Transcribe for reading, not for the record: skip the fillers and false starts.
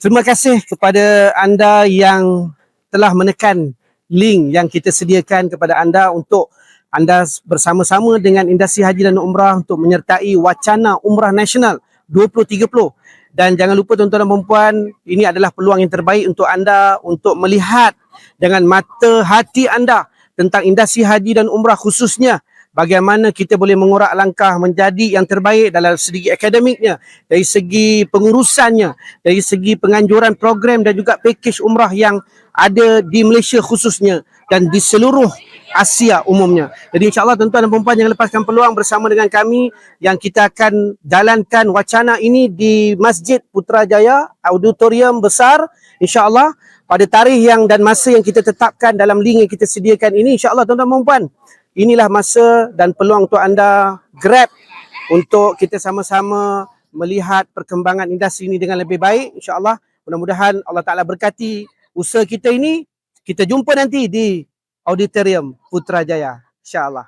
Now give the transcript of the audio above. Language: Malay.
Terima kasih kepada anda yang telah menekan link yang kita sediakan kepada anda untuk anda bersama-sama dengan Industri Haji dan Umrah untuk menyertai wacana Umrah Nasional 2030. Dan jangan lupa tuan-tuan dan puan-puan, ini adalah peluang yang terbaik untuk anda untuk melihat dengan mata hati anda tentang industri haji dan umrah, khususnya bagaimana kita boleh mengorak langkah menjadi yang terbaik dalam segi akademiknya, dari segi pengurusannya, dari segi penganjuran program dan juga pakej umrah yang ada di Malaysia khususnya dan di seluruh Asia umumnya. Jadi insyaAllah tuan-tuan dan puan-puan jangan lepaskan peluang bersama dengan kami yang kita akan jalankan wacana ini di Masjid Putrajaya, auditorium besar, insyaAllah pada tarikh yang dan masa yang kita tetapkan dalam link yang kita sediakan ini. InsyaAllah tuan-tuan dan puan-puan, inilah masa dan peluang untuk anda grab untuk kita sama-sama melihat perkembangan industri ini dengan lebih baik. InsyaAllah mudah-mudahan Allah Ta'ala berkati usaha kita ini. Kita jumpa nanti di auditorium Putrajaya, insyaAllah.